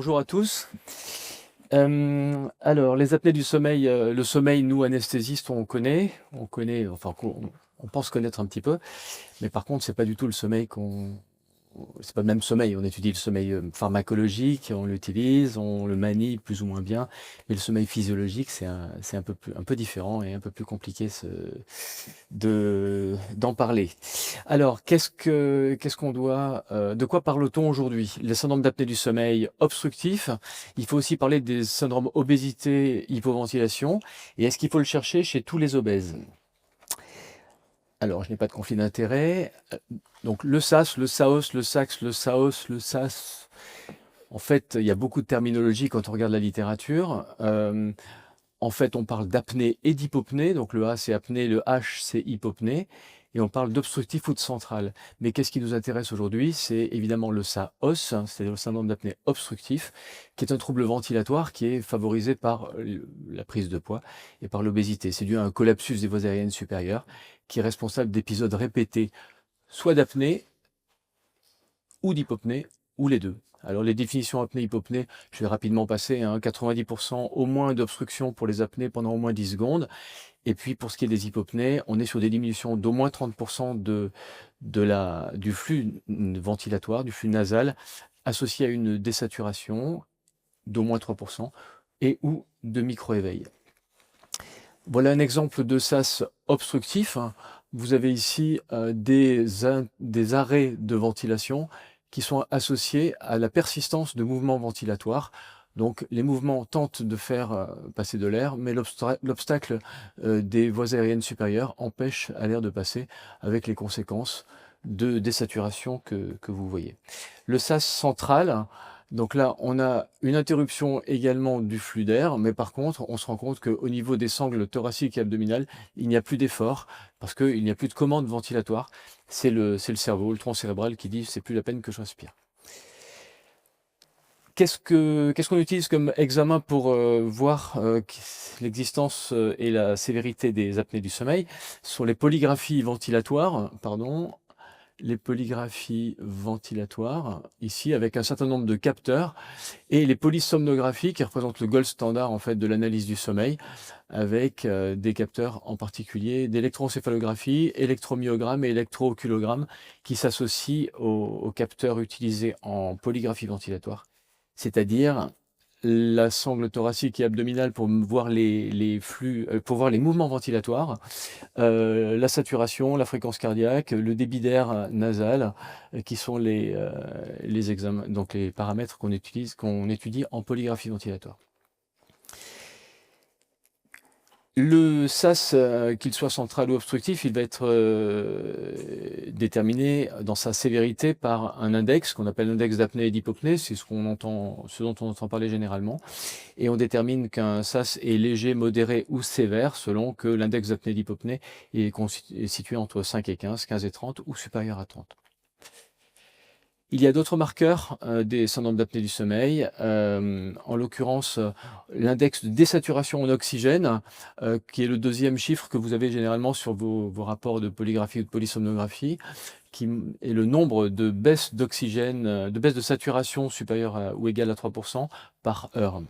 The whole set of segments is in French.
Bonjour à tous. Alors, les apnées du sommeil, le sommeil, nous, anesthésistes, on connaît, enfin, on pense connaître un petit peu, mais par contre, c'est pas du tout le sommeil c'est pas le même sommeil. On étudie le sommeil pharmacologique, on l'utilise, on le manie plus ou moins bien, mais le sommeil physiologique, c'est un peu différent et un peu plus compliqué d'en parler. Alors, de quoi parle-t-on aujourd'hui? Les syndromes d'apnée du sommeil obstructif. Il faut aussi parler des syndromes obésité, hypoventilation. Et est-ce qu'il faut le chercher chez tous les obèses? Alors, je n'ai pas de conflit d'intérêt. Donc, le SAS, le SAOS, le SAX, le SAOS, le SAS. En fait, il y a beaucoup de terminologie quand on regarde la littérature. En fait, on parle d'apnée et d'hypopnée. Donc, le A, c'est apnée, le H, c'est hypopnée. Et on parle d'obstructif ou de central. Mais qu'est-ce qui nous intéresse aujourd'hui? C'est évidemment le SAOS, hein, c'est le syndrome d'apnée obstructif, qui est un trouble ventilatoire qui est favorisé par la prise de poids et par l'obésité. C'est dû à un collapsus des voies aériennes supérieures qui est responsable d'épisodes répétés, soit d'apnée ou d'hypopnée, ou les deux. Alors les définitions apnée-hypopnée, je vais rapidement passer, hein, 90% au moins d'obstruction pour les apnées pendant au moins 10 secondes. Et puis pour ce qui est des hypopnées, on est sur des diminutions d'au moins 30% du flux ventilatoire, du flux nasal, associé à une désaturation d'au moins 3% et ou de micro-éveil. Voilà un exemple de sas obstructif. Vous avez ici des arrêts de ventilation qui sont associés à la persistance de mouvements ventilatoires. Donc les mouvements tentent de faire passer de l'air, mais l'obstacle des voies aériennes supérieures empêche à l'air de passer, avec les conséquences de désaturation que vous voyez. Le sas central, donc là, on a une interruption également du flux d'air, mais par contre, on se rend compte qu'au niveau des sangles thoraciques et abdominales, il n'y a plus d'effort, parce qu'il n'y a plus de commande ventilatoire. C'est le cerveau, le tronc cérébral qui dit c'est plus la peine que je respire. Qu'est-ce qu'on utilise comme examen pour voir l'existence et la sévérité des apnées du sommeil? Ce sont les polygraphies ventilatoires, pardon, les polygraphies ventilatoires, ici avec un certain nombre de capteurs, et les polysomnographies qui représentent le gold standard en fait de l'analyse du sommeil, avec des capteurs en particulier d'électroencéphalographie, électromyogramme et électrooculogramme qui s'associent aux capteurs utilisés en polygraphie ventilatoire, c'est-à-dire la sangle thoracique et abdominale pour voir les flux, pour voir les mouvements ventilatoires, la saturation, la fréquence cardiaque, le débit d'air nasal, qui sont les examens, donc les paramètres qu'on étudie en polygraphie ventilatoire. Le SAS, qu'il soit central ou obstructif, il va être déterminé dans sa sévérité par un index qu'on appelle l'index d'apnée et d'hypopnée, c'est ce dont on entend parler généralement. Et on détermine qu'un SAS est léger, modéré ou sévère selon que l'index d'apnée et d'hypopnée est situé entre 5 et 15, 15 et 30 ou supérieur à 30. Il y a d'autres marqueurs des syndromes d'apnée du sommeil, en l'occurrence l'index de désaturation en oxygène, qui est le deuxième chiffre que vous avez généralement sur vos rapports de polygraphie ou de polysomnographie, qui est le nombre de baisses d'oxygène, de baisse de saturation supérieure ou égale à 3% par heure.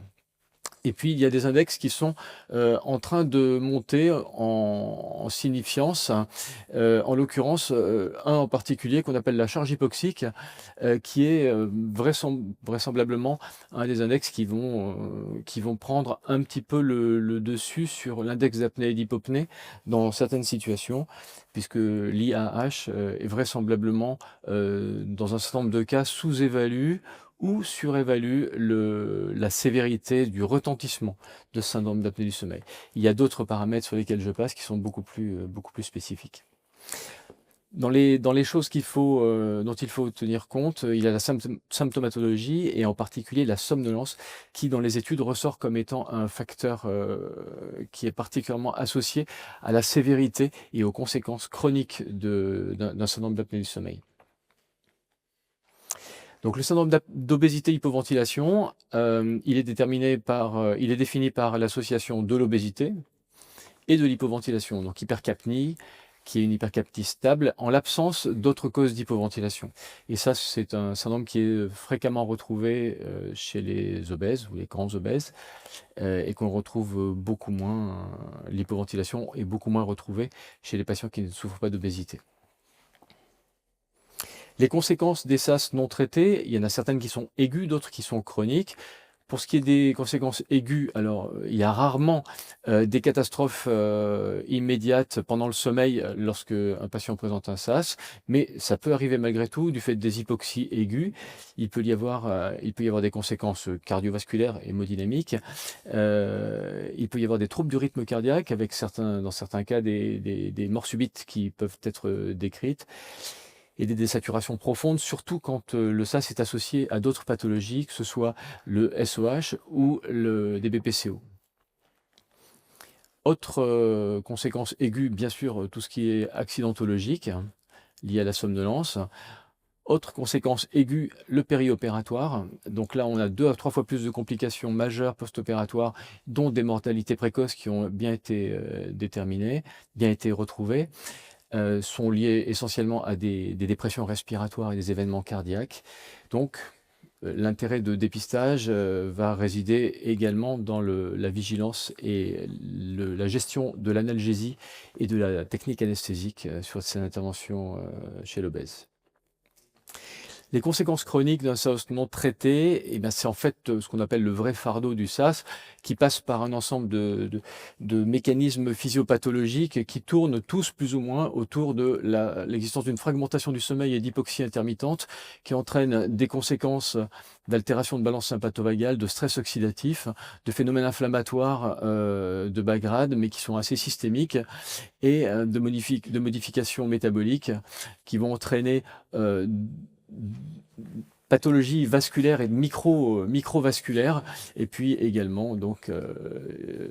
Et puis, il y a des index qui sont en train de monter en signifiance, en l'occurrence, un en particulier qu'on appelle la charge hypoxique, qui est vraisemblablement un des index qui vont prendre un petit peu le dessus sur l'index d'apnée et d'hypopnée dans certaines situations, puisque l'IAH est vraisemblablement, dans un certain nombre de cas, sous-évalue ou surévalue la sévérité du retentissement de ce syndrome d'apnée du sommeil. Il y a d'autres paramètres sur lesquels je passe qui sont beaucoup plus spécifiques. Dans les choses dont il faut tenir compte, il y a la symptomatologie et en particulier la somnolence qui, dans les études, ressort comme étant un facteur qui est particulièrement associé à la sévérité et aux conséquences chroniques d'un syndrome d'apnée du sommeil. Donc le syndrome d'obésité hypoventilation, il est défini par l'association de l'obésité et de l'hypoventilation, donc hypercapnie, qui est une hypercapnie stable en l'absence d'autres causes d'hypoventilation. Et ça, c'est un syndrome qui est fréquemment retrouvé chez les obèses ou les grands obèses et qu'on retrouve beaucoup moins. L'hypoventilation est beaucoup moins retrouvée chez les patients qui ne souffrent pas d'obésité. Les conséquences des SAS non traitées, il y en a certaines qui sont aiguës, d'autres qui sont chroniques. Pour ce qui est des conséquences aiguës, alors il y a rarement des catastrophes immédiates pendant le sommeil lorsque un patient présente un SAS, mais ça peut arriver malgré tout du fait des hypoxies aiguës. Il peut y avoir des conséquences cardiovasculaires et hémodynamiques. Il peut y avoir des troubles du rythme cardiaque avec dans certains cas des morts subites qui peuvent être décrites et des désaturations profondes, surtout quand le SAS est associé à d'autres pathologies, que ce soit le SOH ou des BPCO. Autre conséquence aiguë, bien sûr, tout ce qui est accidentologique, lié à la somnolence. Autre conséquence aiguë, le périopératoire. Donc là, on a 2 à 3 fois plus de complications majeures post-opératoires, dont des mortalités précoces qui ont bien été déterminées, bien été retrouvées. Sont liées essentiellement à des dépressions respiratoires et des événements cardiaques. Donc, l'intérêt de dépistage va résider également dans la vigilance et la gestion de l'analgésie et de la technique anesthésique sur cette intervention chez l'obèse. Les conséquences chroniques d'un SAS non traité, eh bien, c'est en fait ce qu'on appelle le vrai fardeau du SAS, qui passe par un ensemble de mécanismes physiopathologiques qui tournent tous plus ou moins autour de l'existence d'une fragmentation du sommeil et d'hypoxie intermittente, qui entraîne des conséquences d'altération de balance sympathovagale, de stress oxydatif, de phénomènes inflammatoires de bas grade, mais qui sont assez systémiques, et de modifications métaboliques qui vont entraîner pathologies vasculaires et microvasculaires, et puis également donc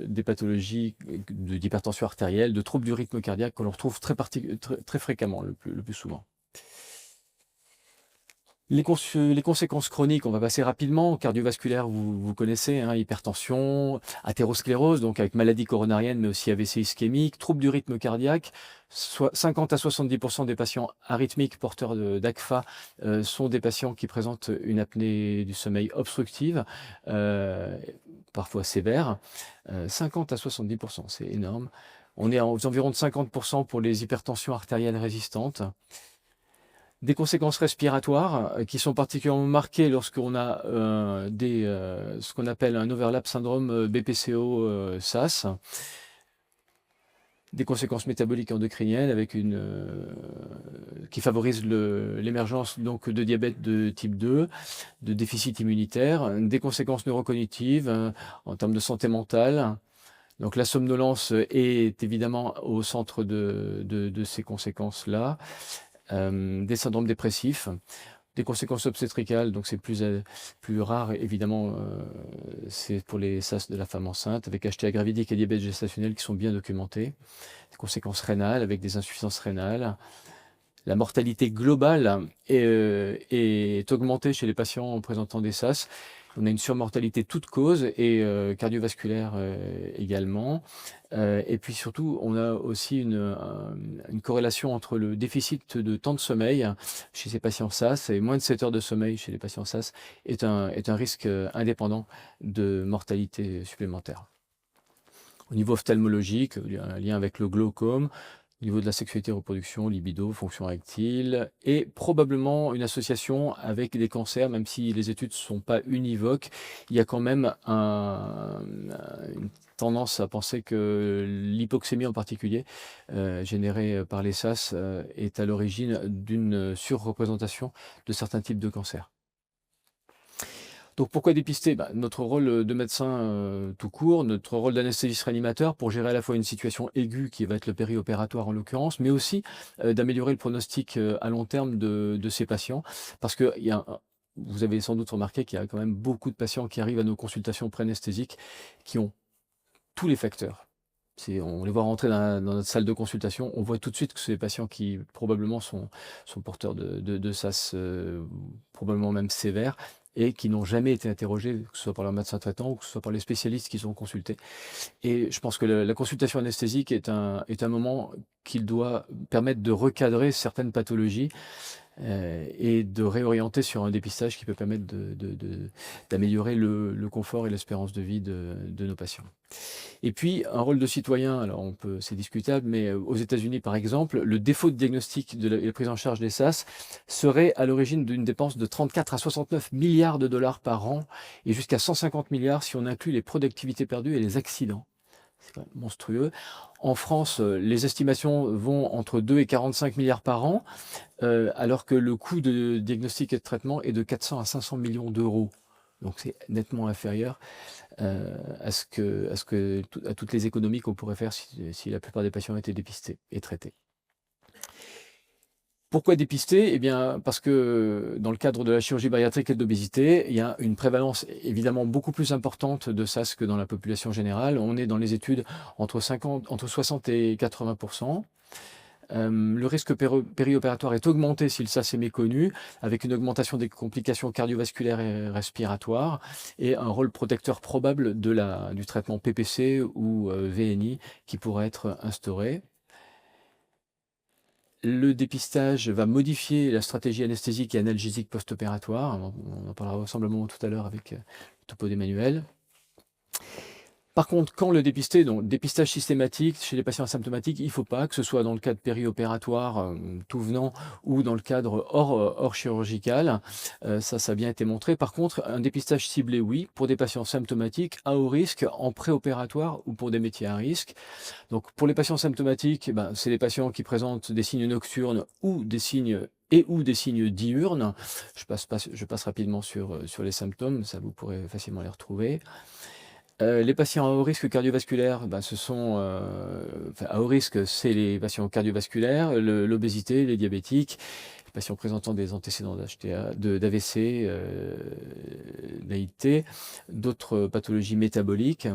des pathologies d'hypertension artérielle, de troubles du rythme cardiaque que l'on retrouve très fréquemment, le plus souvent. Les conséquences chroniques, on va passer rapidement. Cardiovasculaire, vous connaissez, hein, hypertension, athérosclérose, donc avec maladie coronarienne, mais aussi AVC ischémique, troubles du rythme cardiaque. 50 à 70% des patients arythmiques porteurs d'ACFA sont des patients qui présentent une apnée du sommeil obstructive, parfois sévère. 50 à 70%, c'est énorme. On est aux environs de 50% pour les hypertensions artérielles résistantes. Des conséquences respiratoires qui sont particulièrement marquées lorsqu'on a ce qu'on appelle un overlap syndrome BPCO-SAS. Des conséquences métaboliques endocriniennes avec qui favorisent l'émergence donc de diabète de type 2, de déficit immunitaire, des conséquences neurocognitives en termes de santé mentale. Donc la somnolence est évidemment au centre de ces conséquences-là. Des syndromes dépressifs, des conséquences obstétricales, donc c'est plus rare évidemment, c'est pour les SAS de la femme enceinte, avec HTA gravidique et diabète gestationnel qui sont bien documentés, des conséquences rénales avec des insuffisances rénales. La mortalité globale est augmentée chez les patients présentant des SAS. On a une surmortalité toute cause et cardiovasculaire également. Et puis surtout, on a aussi une corrélation entre le déficit de temps de sommeil chez ces patients SAS et moins de 7 heures de sommeil chez les patients SAS est un risque indépendant de mortalité supplémentaire. Au niveau ophtalmologique, il y a un lien avec le glaucome. Au niveau de la sexualité, reproduction, libido, fonction érectile, et probablement une association avec des cancers, même si les études ne sont pas univoques, il y a quand même une tendance à penser que l'hypoxémie en particulier, générée par les SAS, est à l'origine d'une surreprésentation de certains types de cancers. Donc pourquoi dépister? Notre rôle de médecin tout court, notre rôle d'anesthésiste réanimateur pour gérer à la fois une situation aiguë qui va être le périopératoire en l'occurrence, mais aussi d'améliorer le pronostic à long terme de ces patients. Parce que vous avez sans doute remarqué qu'il y a quand même beaucoup de patients qui arrivent à nos consultations pré-anesthésiques qui ont tous les facteurs. On les voit rentrer dans notre salle de consultation, on voit tout de suite que c'est des patients qui probablement sont porteurs de SAS, probablement même sévères, et qui n'ont jamais été interrogés, que ce soit par leur médecin traitant ou que ce soit par les spécialistes qu'ils ont consultés. Et je pense que la consultation anesthésique est un moment qui doit permettre de recadrer certaines pathologies et de réorienter sur un dépistage qui peut permettre d'améliorer le confort et l'espérance de vie de nos patients. Et puis, un rôle de citoyen, alors c'est discutable, mais aux États-Unis, par exemple, le défaut de diagnostic et la prise en charge des SAS serait à l'origine d'une dépense de 34 à 69 milliards de dollars par an et jusqu'à 150 milliards si on inclut les productivités perdues et les accidents. C'est quand même monstrueux. En France, les estimations vont entre 2 et 45 milliards par an, alors que le coût de diagnostic et de traitement est de 400 à 500 millions d'euros. Donc c'est nettement inférieur à toutes les économies qu'on pourrait faire si la plupart des patients étaient dépistés et traités. Pourquoi dépister? Eh bien, parce que dans le cadre de la chirurgie bariatrique et de l'obésité, il y a une prévalence évidemment beaucoup plus importante de SAS que dans la population générale. On est dans les études entre 60 et 80%. Le risque périopératoire est augmenté si le SAS est méconnu, avec une augmentation des complications cardiovasculaires et respiratoires, et un rôle protecteur probable du traitement PPC ou VNI qui pourrait être instauré. Le dépistage va modifier la stratégie anesthésique et analgésique post-opératoire. On en parlera vraisemblablement tout à l'heure avec le topo d'Emmanuel. Par contre, quand le dépisté, donc dépistage systématique chez les patients asymptomatiques, il ne faut pas, que ce soit dans le cadre périopératoire, tout venant, ou dans le cadre hors chirurgical. Ça a bien été montré. Par contre, un dépistage ciblé, oui, pour des patients symptomatiques, à haut risque, en préopératoire ou pour des métiers à risque. Donc, pour les patients symptomatiques, c'est les patients qui présentent des signes nocturnes ou des signes diurnes. Je passe rapidement sur les symptômes, ça vous pourrez facilement les retrouver. Les patients à haut risque cardiovasculaire, à haut risque, c'est les patients cardiovasculaires, l'obésité, les diabétiques, les patients présentant des antécédents d'AVC, d'AIT, d'autres pathologies métaboliques.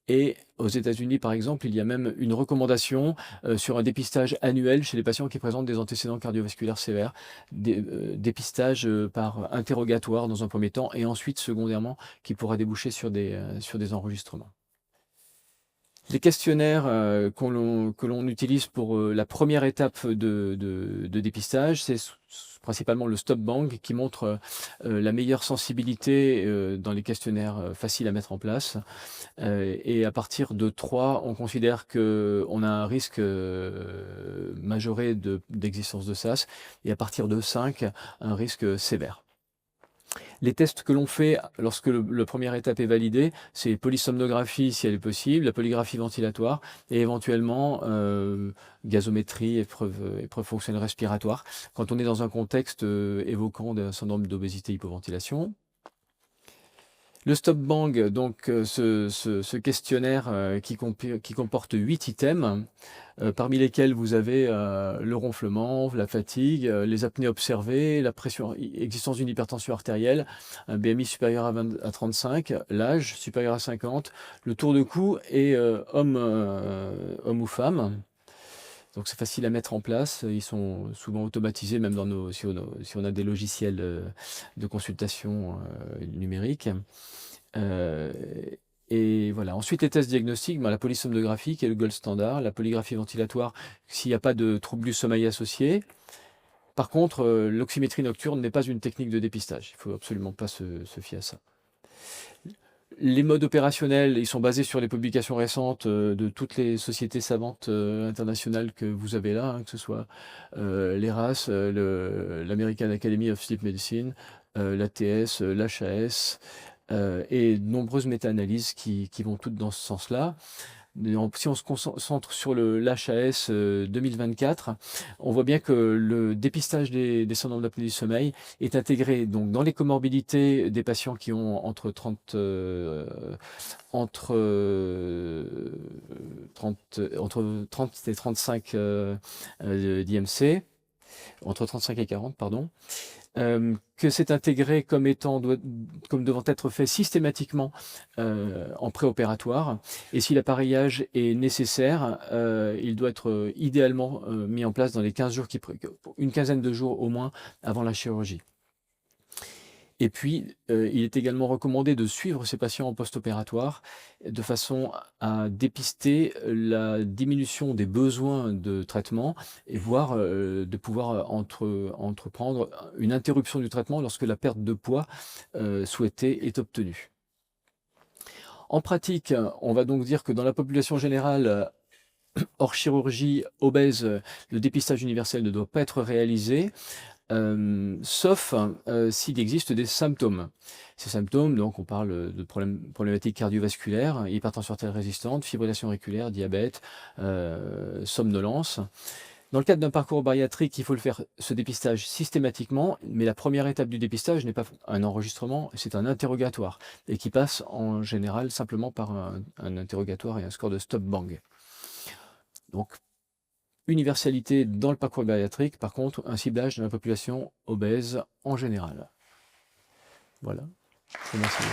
Et aux États-Unis, par exemple, il y a même une recommandation sur un dépistage annuel chez les patients qui présentent des antécédents cardiovasculaires sévères, dépistage par interrogatoire dans un premier temps et ensuite secondairement qui pourra déboucher sur des enregistrements. Les questionnaires que l'on utilise pour la première étape de dépistage, c'est principalement le Stop Bang qui montre la meilleure sensibilité dans les questionnaires faciles à mettre en place. Et à partir de 3, on considère qu'on a un risque majoré d'existence de SAS, et à partir de 5, un risque sévère. Les tests que l'on fait lorsque la première étape est validée, c'est polysomnographie si elle est possible, la polygraphie ventilatoire et éventuellement gazométrie, épreuve fonctionnelle respiratoire, quand on est dans un contexte évoquant un syndrome d'obésité hypoventilation. Le Stop Bang, donc ce questionnaire qui comporte 8 items, parmi lesquels vous avez le ronflement, la fatigue, les apnées observées, la pression, existence d'une hypertension artérielle, un BMI supérieur à 35, l'âge supérieur à 50, le tour de cou et homme ou femme. Donc c'est facile à mettre en place, ils sont souvent automatisés, même si on a des logiciels de consultation numérique. Et voilà. Ensuite, les tests diagnostiques, la polysomnographie qui est le gold standard, la polygraphie ventilatoire s'il n'y a pas de trouble du sommeil associé. Par contre, l'oxymétrie nocturne n'est pas une technique de dépistage. Il ne faut absolument pas se fier à ça. Les modes opérationnels, ils sont basés sur les publications récentes de toutes les sociétés savantes internationales que vous avez là, que ce soit l'ERAS, l'American Academy of Sleep Medicine, l'ATS, l'HAS, et de nombreuses méta-analyses qui vont toutes dans ce sens-là. Si on se concentre sur l'HAS 2024, on voit bien que le dépistage des syndromes d'apnée du sommeil est intégré donc dans les comorbidités des patients qui ont entre 30 et 35 d'IMC, entre 35 et 40, pardon. Que c'est intégré comme devant être fait systématiquement en préopératoire. Et si l'appareillage est nécessaire, il doit être idéalement mis en place dans les 15 jours une quinzaine de jours au moins avant la chirurgie. Et puis, il est également recommandé de suivre ces patients en post-opératoire de façon à dépister la diminution des besoins de traitement et voire, de pouvoir entreprendre une interruption du traitement lorsque la perte de poids, souhaitée est obtenue. En pratique, on va donc dire que dans la population générale, hors chirurgie obèse, le dépistage universel ne doit pas être réalisé, sauf s'il existe des symptômes. Ces symptômes, donc on parle de problématiques cardiovasculaires, hypertension artérielle résistante, fibrillation auriculaire, diabète, somnolence. Dans le cadre d'un parcours bariatrique, il faut le faire, ce dépistage systématiquement, mais la première étape du dépistage n'est pas un enregistrement, c'est un interrogatoire, et qui passe en général simplement par un interrogatoire et un score de stop-bang. Donc, universalité dans le parcours bariatrique, par contre, un ciblage de la population obèse en général. Voilà. Merci.